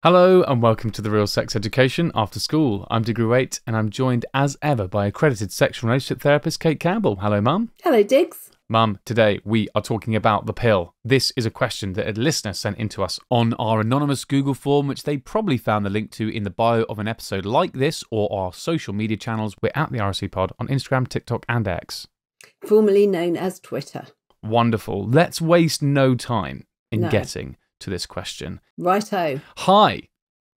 Hello and welcome to The Real Sex Education After School. I'm Diggory Waite and I'm joined as ever by accredited sexual relationship therapist Cate Campbell. Hello, Mum. Hello, Diggs. Mum, today we are talking about the pill. This is a question that a listener sent in to us on our anonymous Google form, which they probably found the link to in the bio of an episode like this or our social media channels. We're at the RSC Pod on Instagram, TikTok and X. Formerly known as Twitter. Wonderful. Let's waste no time in getting to this question. Righto. Hi,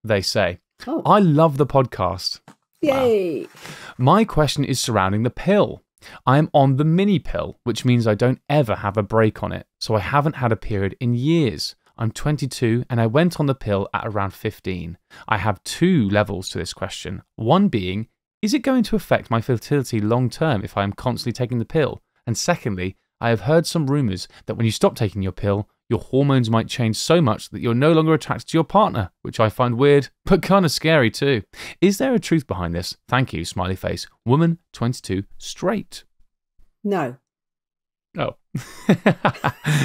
they say. Oh. I love the podcast. Yay. Wow. My question is surrounding the pill. I am on the mini pill, which means I don't ever have a break on it. So I haven't had a period in years. I'm 22 and I went on the pill at around 15. I have two levels to this question. One being, is it going to affect my fertility long term if I am constantly taking the pill? And secondly, I have heard some rumours that when you stop taking your pill, your hormones might change so much that you're no longer attracted to your partner, which I find weird, but kind of scary too. Is there a truth behind this? Thank you, smiley face. Woman, 22, straight. No. Oh.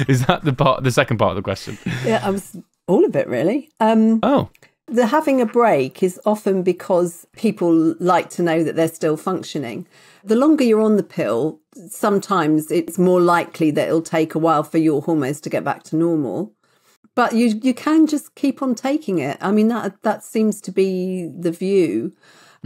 Is that the second part of the question? Yeah, I was all of it, really. Oh. The having a break is often because people like to know that they're still functioning. The longer you're on the pill, sometimes it's more likely that it'll take a while for your hormones to get back to normal. But you can just keep on taking it. I mean, that seems to be the view.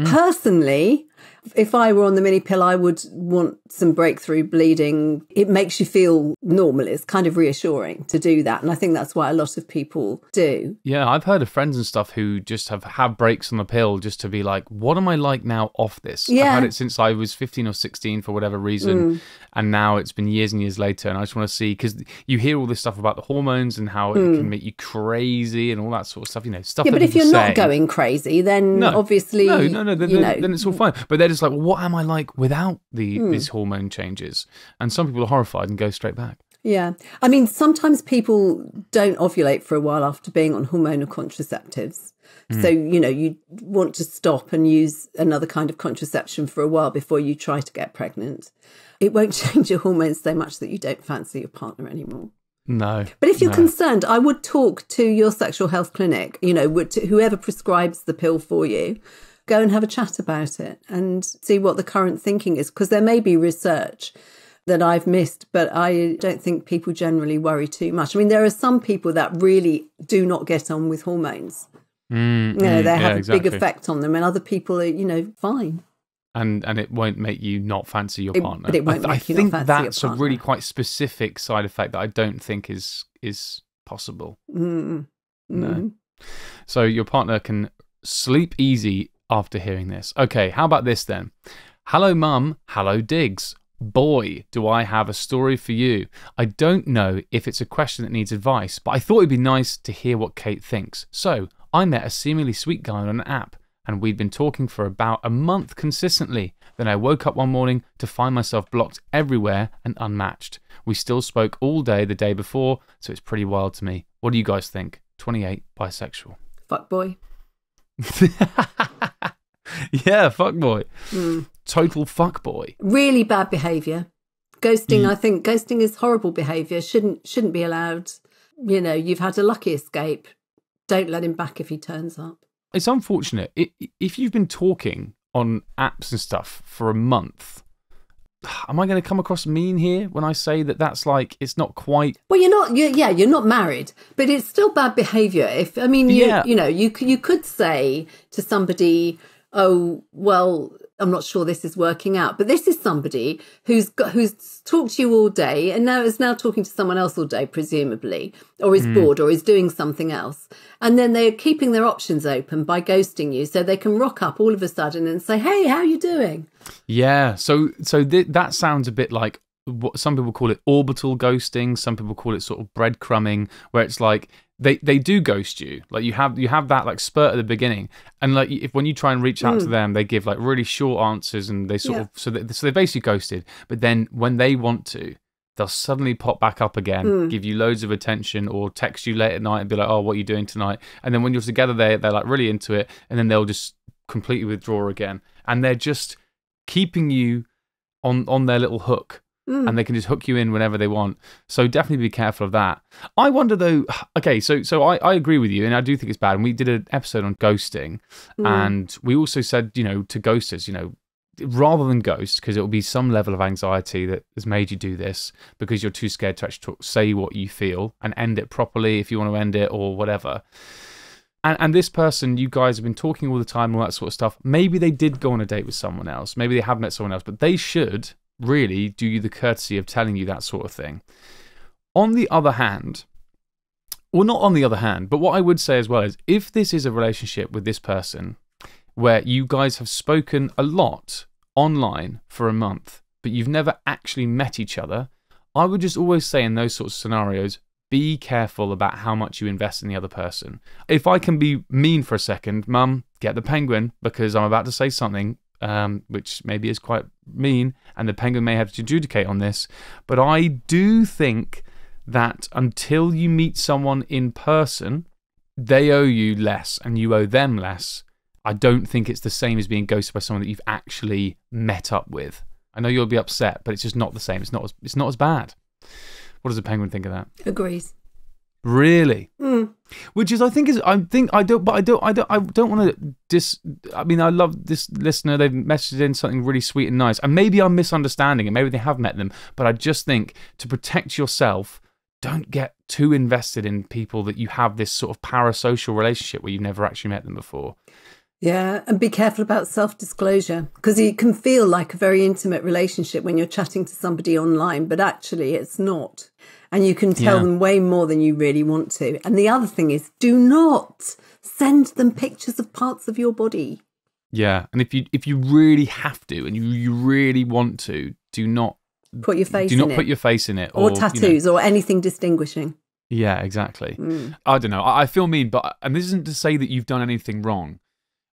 Personally, if I were on the mini pill, I would want some breakthrough bleeding. It makes you feel normal. It's kind of reassuring to do that. And I think that's why a lot of people do. Yeah, I've heard of friends and stuff who just have breaks on the pill just to be like, what am I like now off this? Yeah. I've had it since I was 15 or 16 for whatever reason. And now it's been years and years later. And I just want to see, because you hear all this stuff about the hormones and how it can make you crazy and all that sort of stuff, stuff. Yeah, that but if people you're say. not going crazy, then obviously... No, then it's all fine. But they're just like, what am I like without these hormone changes? And some people are horrified and go straight back. Yeah. I mean, sometimes people don't ovulate for a while after being on hormonal contraceptives. So, you want to stop and use another kind of contraception for a while before you try to get pregnant. It won't change your hormones so much that you don't fancy your partner anymore. No. But if you're concerned, I would talk to your sexual health clinic, whoever prescribes the pill for you. Go and have a chat about it and see what the current thinking is, because there may be research that I've missed, but I don't think people generally worry too much. I mean, there are some people that really do not get on with hormones. They have a big effect on them, and other people are, fine. And it won't make you not fancy your partner. But it won't make you not fancy your partner. I think that's a really quite specific side effect that I don't think is possible. No. So your partner can sleep easy after hearing this. Okay, how about this then? Hello, Mum. Hello, Diggs. Boy, do I have a story for you. I don't know if it's a question that needs advice, but I thought it'd be nice to hear what Cate thinks. So, I met a seemingly sweet guy on an app, and we'd been talking for about a month consistently. Then I woke up one morning to find myself blocked everywhere and unmatched. We still spoke all day the day before, so it's pretty wild to me. What do you guys think? 28, bisexual. Fuckboy. Yeah, fuckboy. Total fuckboy. Really bad behaviour. Ghosting, I think ghosting is horrible behaviour. Shouldn't be allowed. You've had a lucky escape. Don't let him back if he turns up. It's unfortunate. If you've been talking on apps and stuff for a month, am I going to come across mean here when I say that that's like, it's not quite... Well, you're not married, but it's still bad behaviour. You could say to somebody, oh, well, I'm not sure this is working out. But this is somebody who's talked to you all day and is now talking to someone else all day, presumably, or is bored or is doing something else. And then they're keeping their options open by ghosting you, so they can rock up all of a sudden and say, hey, how are you doing? Yeah. So that sounds a bit like what some people call it orbital ghosting. Some people call it sort of breadcrumbing, where it's like they do ghost you. Like you have that like spurt at the beginning, and like when you try and reach out to them, they give like really short answers, and they sort of so they basically ghosted. But then when they want to, they'll suddenly pop back up again, give you loads of attention, or text you late at night and be like, "Oh, what are you doing tonight?" And then when you're together, they're like really into it, and then they'll just completely withdraw again, and they're just keeping you on their little hook. and they can just hook you in whenever they want. So definitely be careful of that. I wonder though, okay, so I agree with you, and I do think it's bad. And we did an episode on ghosting, and we also said, to ghosters, rather than ghost, because it will be some level of anxiety that has made you do this because you're too scared to actually say what you feel and end it properly if you want to end it or whatever. And this person, you guys have been talking all the time, all that sort of stuff. Maybe they did go on a date with someone else. Maybe they have met someone else, but they should really do you the courtesy of telling you that sort of thing. On the other hand, well, not on the other hand, but what I would say as well is if this is a relationship with this person where you guys have spoken a lot online for a month, but you've never actually met each other, I would just always say in those sorts of scenarios, be careful about how much you invest in the other person. If I can be mean for a second, Mum, get the penguin, because I'm about to say something which maybe is quite mean, and the penguin may have to adjudicate on this, but I do think that until you meet someone in person, they owe you less and you owe them less. I don't think it's the same as being ghosted by someone that you've actually met up with. I know you'll be upset, but it's just not the same. It's not as bad. What does the penguin think of that? Agrees. Really? Which is, I don't want to I mean, I love this listener. They've messaged in something really sweet and nice. And maybe I'm misunderstanding it. Maybe they have met them. But I just think to protect yourself, don't get too invested in people that you have this sort of parasocial relationship where you've never actually met them before. Yeah, and be careful about self-disclosure, because it can feel like a very intimate relationship when you're chatting to somebody online, but actually it's not. And you can tell them way more than you really want to. And the other thing is, do not send them pictures of parts of your body. Yeah, and if you really have to and you really want to, do not put your face in it. Put your face in it. Or tattoos or anything distinguishing. Yeah, exactly. I don't know. I feel mean, and this isn't to say that you've done anything wrong.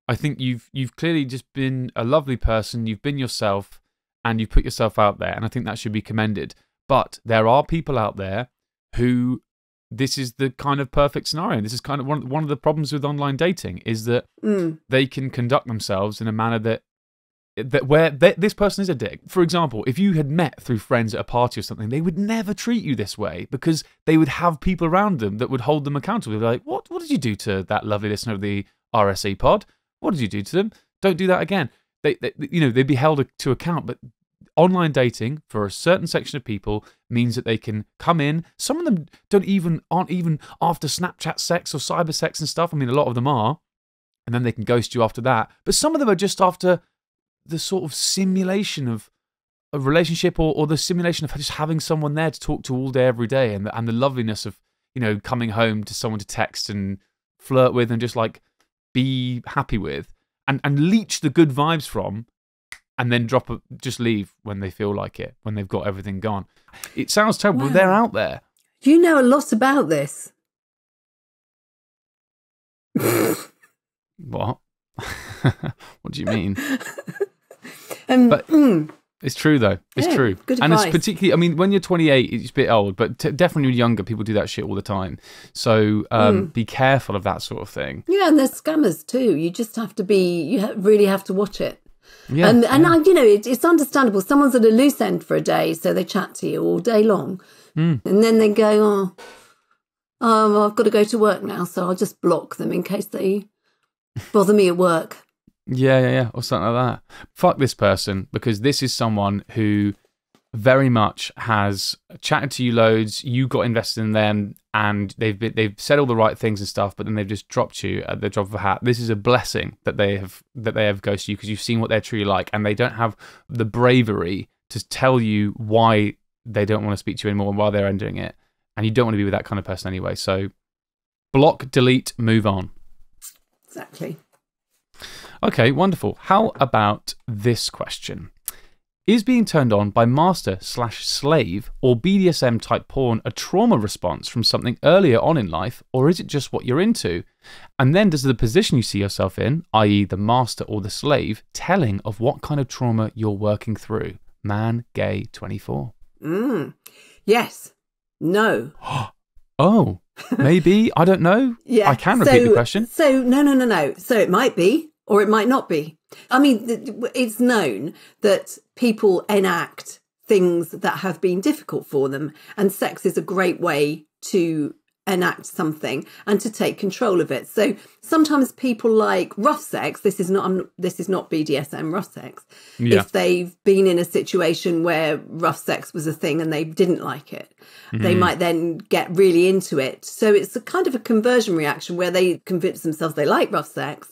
I think you've clearly just been a lovely person. You've been yourself, and you've put yourself out there, and I think that should be commended. But there are people out there who this is the kind of perfect scenario. This is kind of one of the problems with online dating is that they can conduct themselves in a manner that this person is a dick. For example, if you had met through friends at a party or something, they would never treat you this way because they would have people around them that would hold them accountable. They'd be like, "What did you do to that lovely listener of the RSE pod? What did you do to them? Don't do that again." They'd be held to account. But online dating for a certain section of people means that they can come in. Some of them aren't even after Snapchat sex or cyber sex and stuff. I mean, a lot of them are, and then they can ghost you after that. But some of them are just after the sort of simulation of a relationship or the simulation of just having someone there to talk to all day, every day, and the loveliness of coming home to someone to text and flirt with and just like be happy with and leech the good vibes from, and then just leave when they feel like it, when they've got everything gone. It sounds terrible, but they're out there. You know a lot about this. What? What do you mean? But it's true, though. It's true. Good and advice. It's particularly, I mean, when you're 28, it's a bit old, but definitely when you're younger, people do that shit all the time. So be careful of that sort of thing. Yeah, and there's scammers too. You just have to really have to watch it. Yeah, and it's understandable. Someone's at a loose end for a day, so they chat to you all day long. And then they go, well, I've got to go to work now, so I'll just block them in case they bother me at work. Yeah, or something like that. Fuck this person, because this is someone who very much has chatted to you loads. You got invested in them, and they've said all the right things and stuff, but then they've just dropped you at the drop of a hat. This is a blessing that they have ghosted you, because you've seen what they're truly like, and they don't have the bravery to tell you why they don't want to speak to you anymore and why they're ending it. And you don't want to be with that kind of person anyway. So block, delete, move on. Exactly. Okay, wonderful. How about this question? Is being turned on by master/slave or BDSM type porn a trauma response from something earlier on in life, or is it just what you're into? And then does the position you see yourself in, i.e. the master or the slave, telling of what kind of trauma you're working through? Man, gay, 24. Yes. No. Oh, maybe. I don't know. Yeah. I can repeat the question. So, no. So it might be, or it might not be. I mean, it's known that people enact things that have been difficult for them. And sex is a great way to enact something and to take control of it. So sometimes people like rough sex. This is not BDSM rough sex. Yeah. If they've been in a situation where rough sex was a thing and they didn't like it, they might then get really into it. So it's a kind of a conversion reaction where they convince themselves they like rough sex,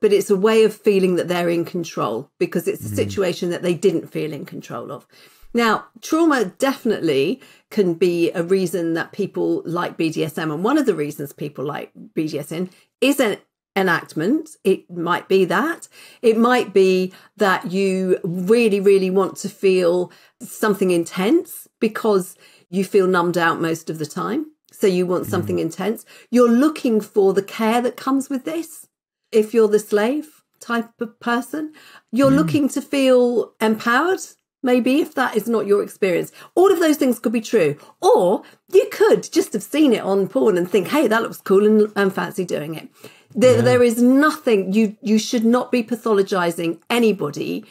but it's a way of feeling that they're in control because it's a situation that they didn't feel in control of. Now, trauma definitely can be a reason that people like BDSM. And one of the reasons people like BDSM is an enactment. It might be that. It might be that you really, really want to feel something intense because you feel numbed out most of the time. So you want something intense. You're looking for the care that comes with this. If you're the slave type of person, you're looking to feel empowered. Maybe if that is not your experience, all of those things could be true. Or you could just have seen it on porn and think, hey, that looks cool and fancy doing it. There is nothing, you should not be pathologizing anybody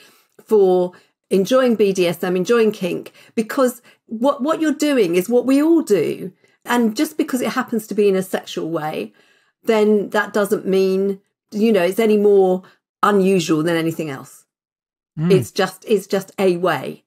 for enjoying BDSM, enjoying kink, because what you're doing is what we all do. And just because it happens to be in a sexual way, then that doesn't mean, it's any more unusual than anything else. It's just a way.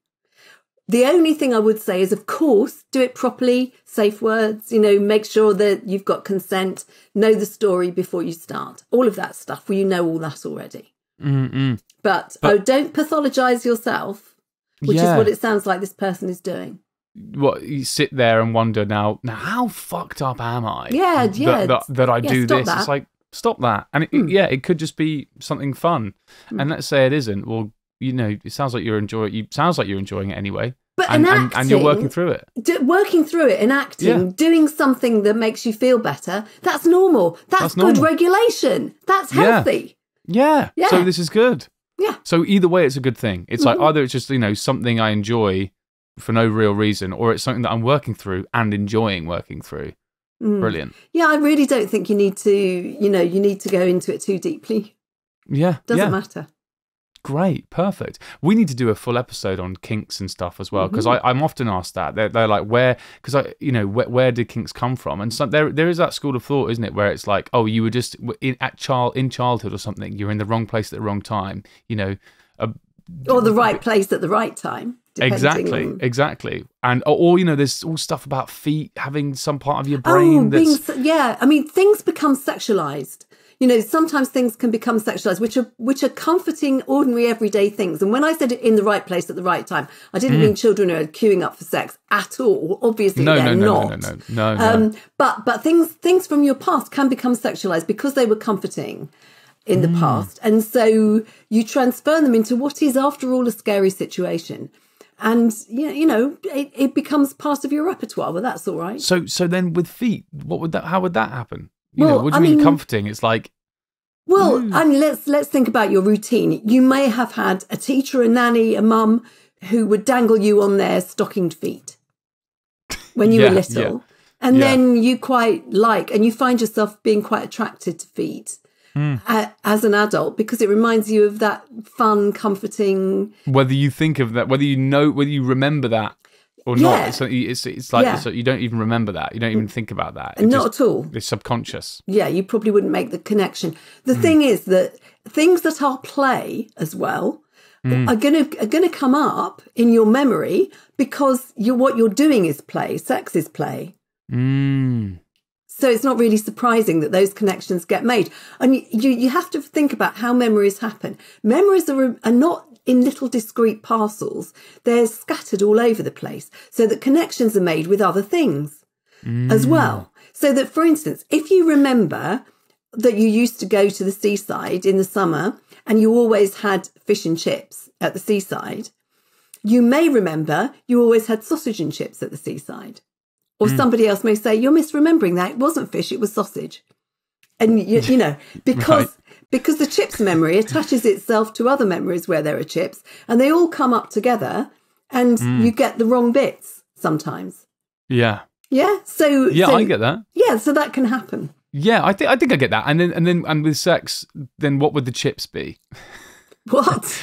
The only thing I would say is, of course, do it properly, safe words, make sure that you've got consent, know the story before you start. All of that stuff. Well, you know all that already. But don't pathologize yourself, which is what it sounds like this person is doing. What, you sit there and wonder now how fucked up am I? Yeah. That I do this. That. It's like, stop that. And it could just be something fun. And let's say it isn't. Well, it sounds like you're enjoying it anyway. But and you're working through it. Working through it, enacting, doing something that makes you feel better, that's normal. That's good regulation. That's healthy. Yeah. So this is good. Yeah. So either way, it's a good thing. It's like either it's just, something I enjoy for no real reason, or it's something that I'm working through and enjoying working through. Brilliant. Yeah, I really don't think you need to go into it too deeply. Yeah. Doesn't matter. Great, perfect. We need to do a full episode on kinks and stuff as well, because I'm often asked that. They're like, where did kinks come from? And so there is that school of thought, isn't it, where it's like, oh, you were just in childhood or something. You're in the wrong place at the wrong time. Or the right place at the right time. Exactly. And or there's all stuff about feet having some part of your brain things become sexualized. Sometimes things can become sexualized, which are comforting, ordinary, everyday things. And when I said it in the right place at the right time, I didn't mean children are queuing up for sex at all. Obviously, they're not. No. But things from your past can become sexualized because they were comforting in the past, and so you transfer them into what is, after all, a scary situation. And it becomes part of your repertoire. Well, that's all right. So then with feet, how would that happen? What do you mean comforting? It's like, let's think about your routine. You may have had a teacher, a nanny, a mum who would dangle you on their stockinged feet when you were little. And then you and you find yourself being quite attracted to feet as an adult, because it reminds you of that fun, comforting. Whether you think of that, whether you remember that or not, it's like so you don't even remember that. You don't even think about that. Not at all. It's subconscious. Yeah, you probably wouldn't make the connection. The thing is that things that are play as well are gonna come up in your memory because what you're doing is play. Sex is play. So it's not really surprising that those connections get made. And you have to think about how memories happen. Memories are not in little discrete parcels. They're scattered all over the place so that connections are made with other things as well. So that, for instance, if you remember that you used to go to the seaside in the summer and you always had fish and chips at the seaside, you may remember you always had sausage and chips at the seaside. Or somebody else may say, you're misremembering that. It wasn't fish, it was sausage. And, because the chips memory attaches itself to other memories where there are chips, and they all come up together, and you get the wrong bits sometimes. Yeah. Yeah. So I get that. Yeah. So that can happen. Yeah, I think I get that. And with sex, then what would the chips be? What?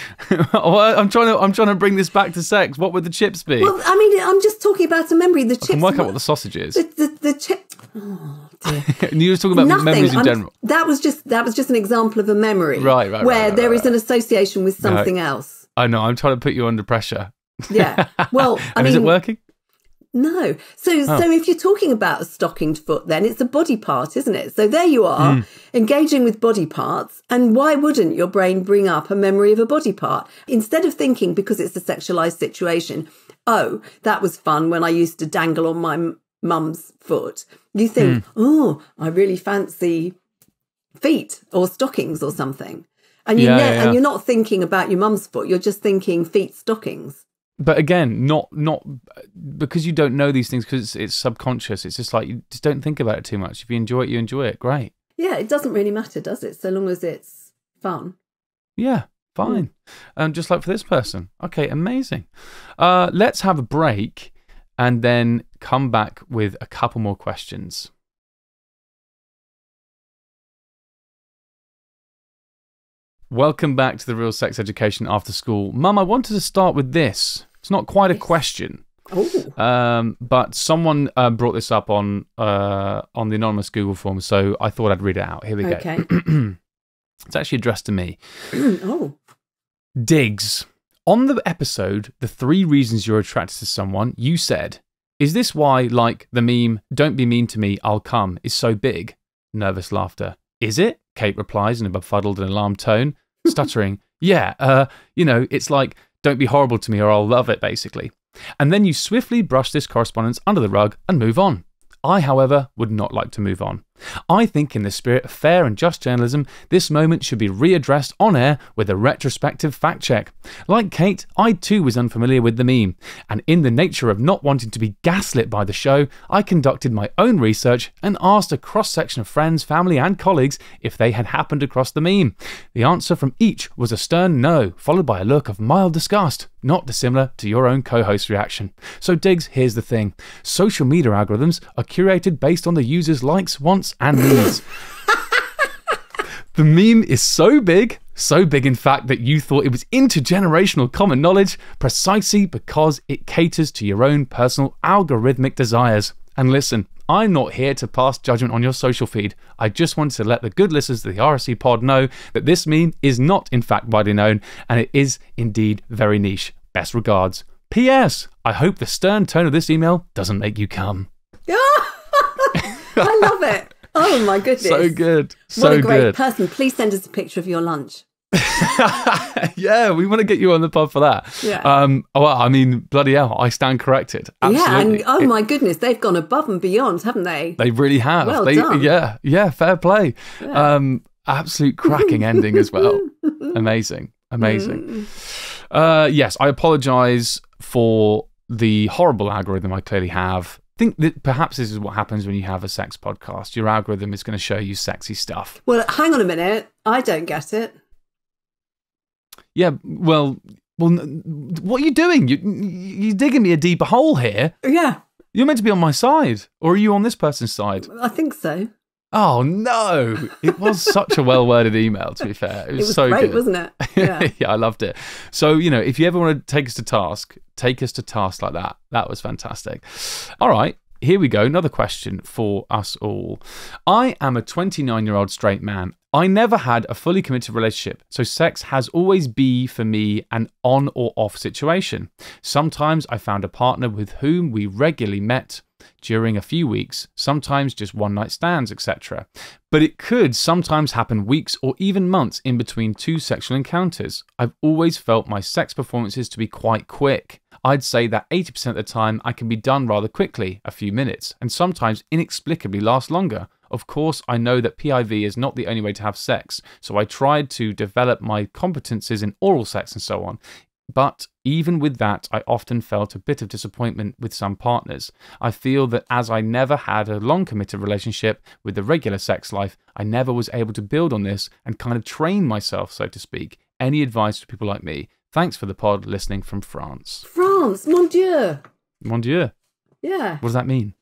Well, I'm trying to bring this back to sex. What would the chips be? Well, I mean, I'm just talking about a memory. The chips. I can work out what the sausage is. The chip. Oh dear. You were talking about memories in general. That was just an example of a memory, right, where there is an association with something else. I know. I'm trying to put you under pressure. Yeah. Well, I mean, is it working? No. So if you're talking about a stockinged foot, then it's a body part, isn't it? So there you are, engaging with body parts. And why wouldn't your brain bring up a memory of a body part? Instead of thinking, because it's a sexualized situation, oh, that was fun when I used to dangle on my mum's foot. You think, oh, I really fancy feet or stockings or something. And and you're not thinking about your mum's foot. You're just thinking feet, stockings. But again, not because you don't know these things, because it's subconscious. It's just like, you just don't think about it too much. If you enjoy it, you enjoy it. Great. Yeah, it doesn't really matter, does it? So long as it's fun. Yeah, fine. Just like for this person. Okay, amazing. Let's have a break and then come back with a couple more questions. Welcome back to the Real Sex Education After School. Mum, I wanted to start with this. It's not quite a question, but someone brought this up on the anonymous Google form, so I thought I'd read it out. Here we go. Okay. It's actually addressed to me. Oh. Diggs, on the episode, The 3 Reasons You're Attracted to Someone, you said, is this why, like, the meme, don't be mean to me, I'll come, is so big? Nervous laughter. Is it? Kate replies in a befuddled and alarmed tone, stuttering, yeah, it's like, don't be horrible to me or I'll love it, basically. And then you swiftly brush this correspondence under the rug and move on. I, however, would not like to move on. I think in the spirit of fair and just journalism, this moment should be readdressed on air with a retrospective fact check. Like Kate, I too was unfamiliar with the meme, and in the nature of not wanting to be gaslit by the show, I conducted my own research and asked a cross-section of friends, family and colleagues if they had happened across the meme. The answer from each was a stern no, followed by a look of mild disgust, not dissimilar to your own co-host reaction. So Diggs, here's the thing. Social media algorithms are curated based on the user's likes, wants and needs. The meme is so big in fact that you thought it was intergenerational common knowledge precisely because it caters to your own personal algorithmic desires. And listen, I'm not here to pass judgment on your social feed. I just wanted to let the good listeners of the RSC pod know that this meme is not in fact widely known and it is indeed very niche. Best regards. P.S. I hope the stern tone of this email doesn't make you come. I love it. Oh my goodness. So good. What a great person. Please send us a picture of your lunch. Yeah, we want to get you on the pod for that. Yeah. Well, I mean, bloody hell, I stand corrected. Absolutely. Yeah, and my goodness, they've gone above and beyond, haven't they? They really have. Well done. Yeah, fair play. Yeah. Absolute cracking ending as well. Amazing. Yes, I apologise for the horrible algorithm I clearly have. I think that perhaps this is what happens when you have a sex podcast. Your algorithm is going to show you sexy stuff. Well, hang on a minute. I don't get it. Yeah, well, what are you doing? You're digging me a deeper hole here. Yeah. You're meant to be on my side. Or are you on this person's side? I think so. Oh, no. It was such a well-worded email, to be fair. It was so great, good. Wasn't it? Yeah. Yeah, I loved it. So, if you ever want to take us to task like that. That was fantastic. All right, here we go. Another question for us all. I am a 29-year-old straight man. I never had a fully committed relationship, so sex has always been, for me, an on or off situation. Sometimes I found a partner with whom we regularly met during a few weeks, sometimes just one-night stands, etc. But it could sometimes happen weeks or even months in between 2 sexual encounters. I've always felt my sex performances to be quite quick. I'd say that 80% of the time I can be done rather quickly, a few minutes, and sometimes inexplicably last longer. Of course, I know that PIV is not the only way to have sex, so I tried to develop my competencies in oral sex and so on. But even with that, I often felt a bit of disappointment with some partners. I feel that as I never had a long committed relationship with the regular sex life, I never was able to build on this and kind of train myself, so to speak. Any advice to people like me? Thanks for the pod, listening from France. France, mon Dieu. Mon Dieu. Yeah. What does that mean?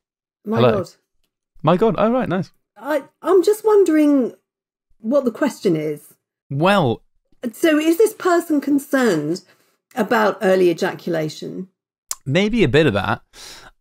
My Hello. God. My God. Oh, right, nice. I'm just wondering what the question is. Well, So is this person concerned about early ejaculation? Maybe a bit of that.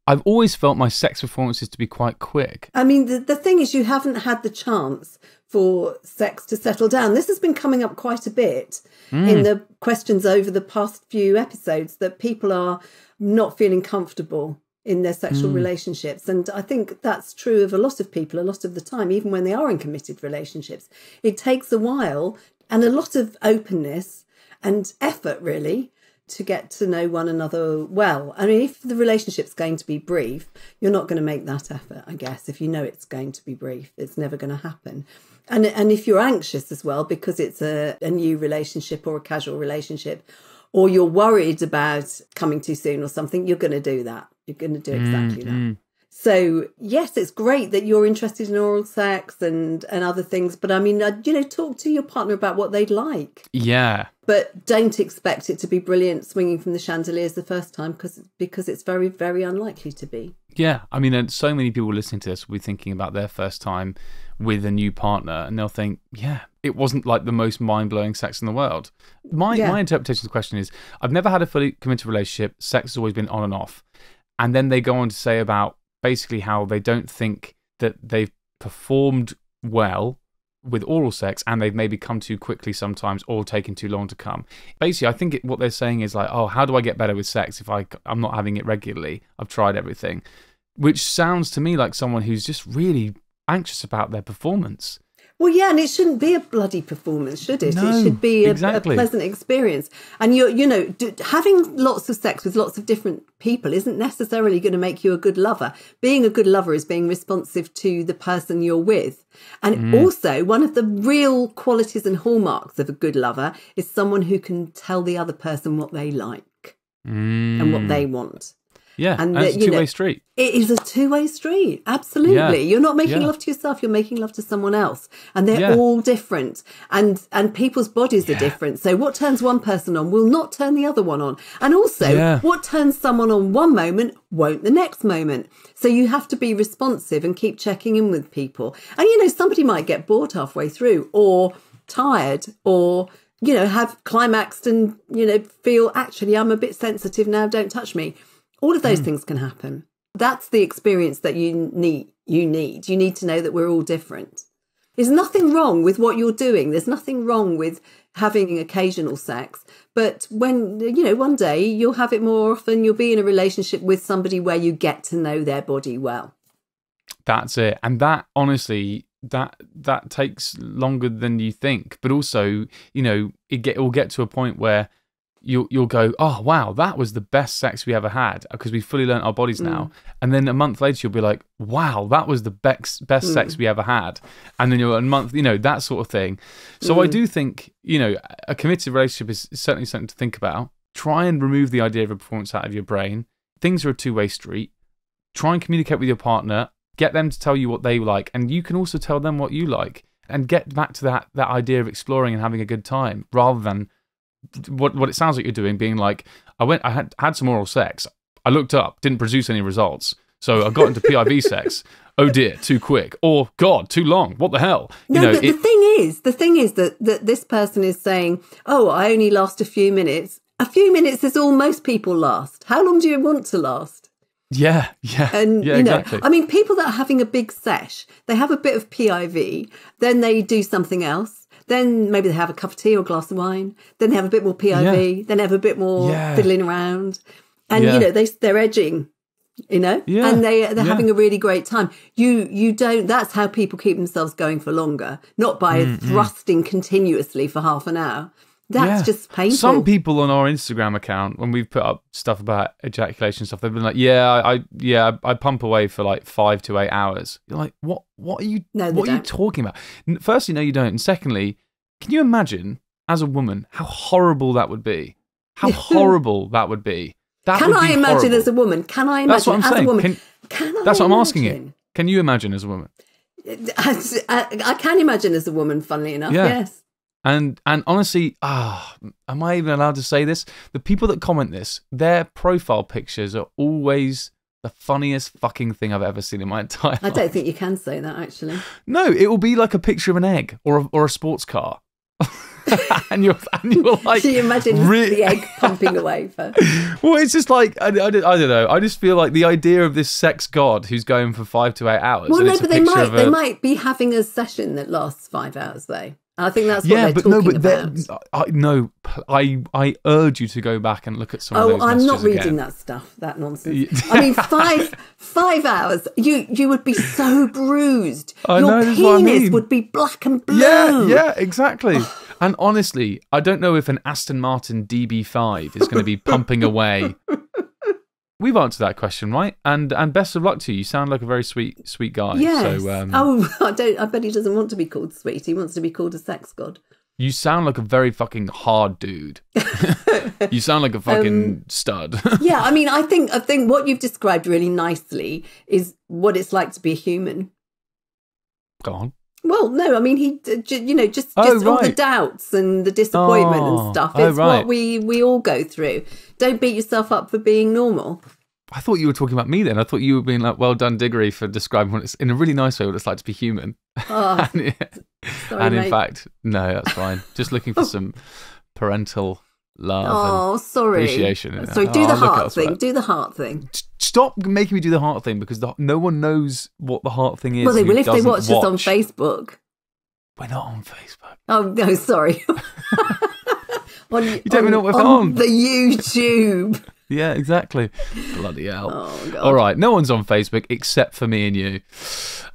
I've always felt my sex performances to be quite quick. I mean, the thing is, you haven't had the chance for sex to settle down. This has been coming up quite a bit in the questions over the past few episodes, that people are not feeling comfortable in their sexual relationships. And I think that's true of a lot of people a lot of the time, even when they are in committed relationships. It takes a while and a lot of openness and effort, really, to get to know one another well. I mean, if the relationship's going to be brief, you're not going to make that effort, I guess. If you know it's going to be brief, it's never going to happen. And if you're anxious as well, because it's a new relationship or a casual relationship, or you're worried about coming too soon or something, you're going to do that. You're going to do exactly that. So, yes, it's great that you're interested in oral sex and other things. But I mean, talk to your partner about what they'd like. Yeah. But don't expect it to be brilliant swinging from the chandeliers the first time, because it's very, very unlikely to be. Yeah. I mean, and so many people listening to this will be thinking about their first time with a new partner, and they'll think, yeah, it wasn't like the most mind-blowing sex in the world. My interpretation of the question is, I've never had a fully committed relationship. Sex has always been on and off. And then they go on to say about basically how they don't think that they've performed well with oral sex, and they've maybe come too quickly sometimes or taken too long to come. Basically, I think what they're saying is like, oh, how do I get better with sex if I'm not having it regularly? I've tried everything. Which sounds to me like someone who's just really anxious about their performance. Well, yeah, and it shouldn't be a bloody performance, should it? No, it should be a exactly. pleasant experience. And having lots of sex with lots of different people isn't necessarily going to make you a good lover. Being a good lover is being responsive to the person you're with. And also, one of the real qualities and hallmarks of a good lover is someone who can tell the other person what they like and what they want. Yeah, and it's a two-way street. It is a two-way street, absolutely. Yeah. You're not making love to yourself, you're making love to someone else. And they're all different. And people's bodies are different. So what turns one person on will not turn the other one on. And also, what turns someone on one moment won't the next moment. So you have to be responsive and keep checking in with people. And, somebody might get bored halfway through, or tired, or have climaxed and, feel, actually, I'm a bit sensitive now, don't touch me. All of those things can happen. That's the experience that you need. You need to know that we're all different. There's nothing wrong with what you're doing. There's nothing wrong with having occasional sex. But when, one day you'll have it more often, you'll be in a relationship with somebody where you get to know their body well. That's it. And that, honestly, that takes longer than you think. But also, it will get to a point where you'll go, oh, wow, that was the best sex we ever had, because we fully learnt our bodies now. And then a month later, you'll be like, wow, that was the best sex we ever had. And then a month, that sort of thing. So I do think, a committed relationship is certainly something to think about. Try and remove the idea of a performance out of your brain. Things are a two-way street. Try and communicate with your partner. Get them to tell you what they like. And you can also tell them what you like. And get back to that idea of exploring and having a good time, rather than what it sounds like you're doing, being like, I had some oral sex, I looked up, didn't produce any results, so I got into PIV sex. Oh dear, too quick. Or God, too long. What the hell? But the thing is that this person is saying, oh, I only last a few minutes. A few minutes is all most people last. How long do you want to last? Yeah. And, exactly. I mean, people that are having a big sesh, they have a bit of PIV, then they do something else. Then maybe they have a cup of tea or a glass of wine. Then they have a bit more PIV. Then they have a bit more fiddling around. And, they're edging, and they're having a really great time. You don't, that's how people keep themselves going for longer, not by thrusting continuously for half an hour. That's just painful. Some people on our Instagram account, when we've put up stuff about ejaculation stuff, they've been like, I pump away for like 5 to 8 hours. You're like, what are you talking about? Firstly, no, you don't. And secondly, can you imagine as a woman how horrible that would be? How horrible that would be. Can I imagine as a woman? Can I imagine That's what I'm as saying. a woman? That's what I'm asking you. Can you imagine as a woman? I can imagine as a woman, funnily enough, yes. And honestly, am I even allowed to say this? The people that comment this, their profile pictures are always the funniest fucking thing I've ever seen in my entire life. I don't think you can say that, actually. No, it will be like a picture of an egg or a sports car. and you're like, can you imagine the egg pumping away for? Well, it's just like I don't know. I just feel like the idea of this sex god who's going for 5 to 8 hours. Well, no, but they might be having a session that lasts 5 hours though. I think that's what they're talking about. I urge you to go back and look at some of those messages. I'm not reading that stuff, that nonsense. I mean, 5 hours, you would be so bruised. Your penis would be black and blue. Yeah, exactly. And honestly, I don't know if an Aston Martin DB5 is going to be pumping away. We've answered that question, right? And best of luck to you. You sound like a very sweet guy. Yes. So, I bet he doesn't want to be called sweet. He wants to be called a sex god. You sound like a very fucking hard dude. You sound like a fucking stud. Yeah, I mean, I think what you've described really nicely is what it's like to be a human. Go on. Well, no, I mean, just all the doubts and the disappointment and stuff. It's what we all go through. Don't beat yourself up for being normal. I thought you were talking about me then. I thought you were being like, well done, Diggory, for describing what it's, in a really nice way, what it's like to be human. Oh, sorry, in fact, no, that's fine. Just looking for some parental love and appreciation. Sorry, do the heart thing. Do the heart thing. Stop making me do the heart thing, because no one knows what the heart thing is. Well, they will if they watch us on Facebook. We're not on Facebook. Oh, no, sorry. You don't even know what we're on. The YouTube. Yeah, exactly. Bloody hell. Oh, God. All right, no one's on Facebook except for me and you.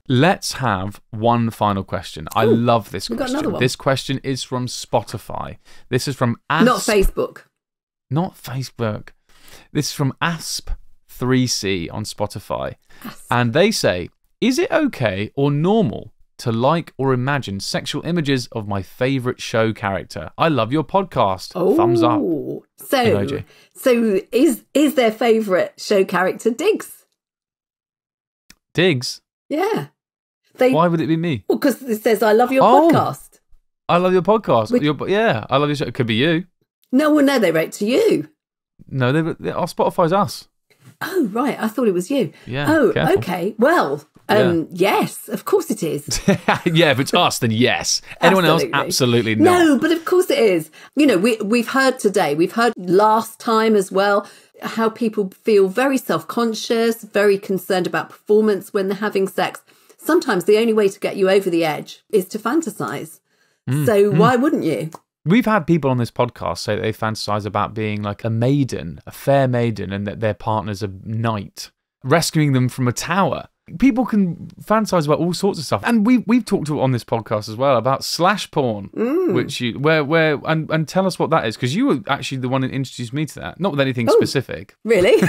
Let's have one final question. I love this question. Got another one. This question is from Spotify. This is from Asp. Not Facebook. Not Facebook. This is from Asp3C on Spotify. And they say, is it okay or normal to like or imagine sexual images of my favourite show character? I love your podcast. Oh, thumbs up. So is their favourite show character Diggs? Diggs? Yeah. Why would it be me? Well, because it says I love your podcast. I love your podcast. I love your show. It could be you. No, they wrote to you. No, our Spotify's us. Oh, right. I thought it was you. Yeah. Oh, careful. okay. Well, yes, of course it is. Yeah, if it's us, then yes. Anyone else, absolutely not. No, but of course it is. You know, we've heard today, we've heard last time as well, how people feel very self-conscious, very concerned about performance when they're having sex. Sometimes the only way to get you over the edge is to fantasize. So why wouldn't you? We've had people on this podcast say that they fantasize about being like a maiden, a fair maiden, and that their partner's a knight, rescuing them from a tower. People can fantasize about all sorts of stuff, and we've talked on this podcast as well about slash porn, which and tell us what that is, because you were actually the one that introduced me to that. Not with anything specific. Really?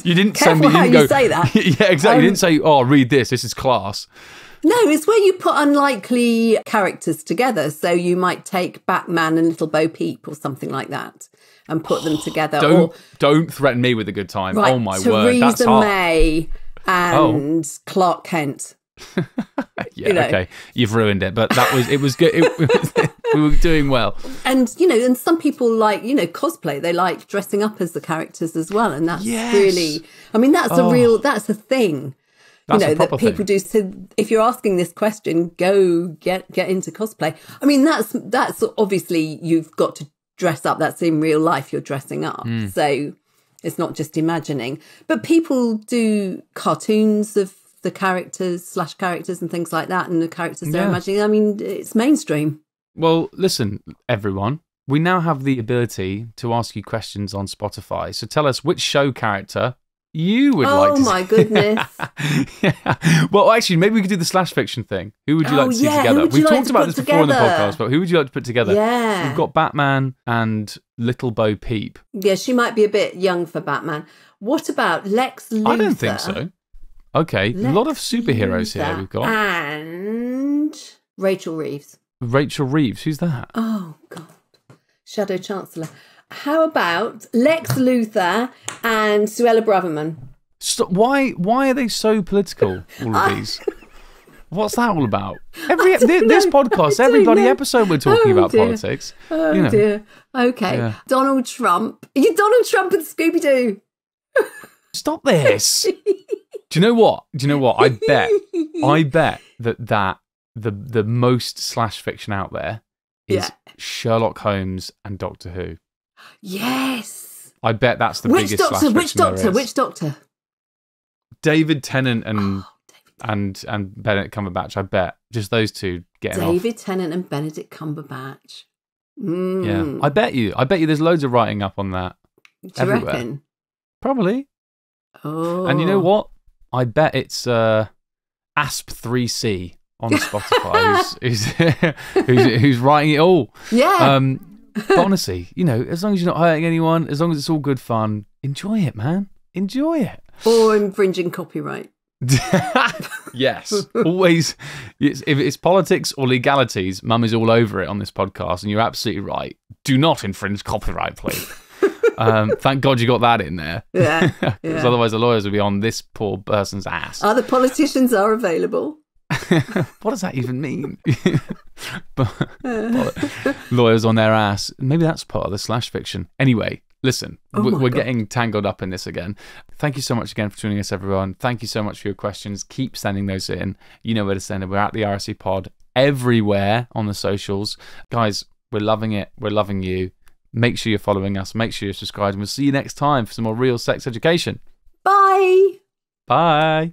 You didn't send me. You say that. Yeah, exactly. You didn't say, "Oh, read this. This is class." No, it's where you put unlikely characters together. So you might take Batman and Little Bo Peep or something like that and put them together. Don't threaten me with a good time. Right, oh my word, that's Theresa hard. May and Clark Kent. Yeah, okay, you've ruined it, but it was good. We were doing well. And and some people like cosplay. They like dressing up as the characters as well, and that's really. I mean, that's a thing. That people do. So if you're asking this question, go get into cosplay. I mean, that's obviously you've got to dress up. That's in real life. You're dressing up. So it's not just imagining. But people do cartoons of the characters and things like that, and the characters they're imagining. I mean, it's mainstream. Well, listen, everyone. We now have the ability to ask you questions on Spotify. So tell us which show character you would like to see. Oh my goodness. Yeah. Well, actually, maybe we could do the slash fiction thing. Who would you like to see together? We've talked about this before in the podcast, but who would you like to put together? Yeah. We've got Batman and Little Bo Peep. Yeah, she might be a bit young for Batman. What about Lex Luthor? I don't think so. Okay, a lot of superheroes here we've got. And Rachel Reeves. Rachel Reeves, who's that? Oh, God. Shadow Chancellor. How about Lex Luthor and Suella Braverman? Stop. Why are they so political, all of these? What's that all about? This podcast, every bloody episode we're talking about politics. Oh, dear. Okay. Yeah. Donald Trump. Are you Donald Trump and Scooby-Doo? Stop this. Do you know what? I bet that the most slash fiction out there is Sherlock Holmes and Doctor Who. Yes. I bet that's the biggest slash fiction there is. Which Doctor? David Tennant and Benedict Cumberbatch. I bet just those two getting David Tennant and Benedict Cumberbatch. Yeah, I bet you. There's loads of writing up on that. Do you reckon? Probably. Oh. And you know what? I bet it's Asp3C on Spotify who's writing it all. Yeah. But honestly, as long as you're not hurting anyone, as long as it's all good fun, enjoy it, man. Enjoy it. Or infringing copyright. Yes. Always. If it's politics or legalities, Mum is all over it on this podcast, and you're absolutely right. Do not infringe copyright, please. Thank God you got that in there. Yeah. Because otherwise the lawyers would be on this poor person's ass. Other politicians are available. What does that even mean? Lawyers on their ass. Maybe that's part of the slash fiction. Anyway, listen, we're getting tangled up in this again. Thank you so much again for tuning us, everyone. Thank you so much for your questions. Keep sending those in. You know where to send them. We're at the RSC Pod everywhere on the socials. Guys, we're loving it. We're loving you. Make sure you're following us. Make sure you're subscribed. And we'll see you next time for some more real sex education. Bye. Bye.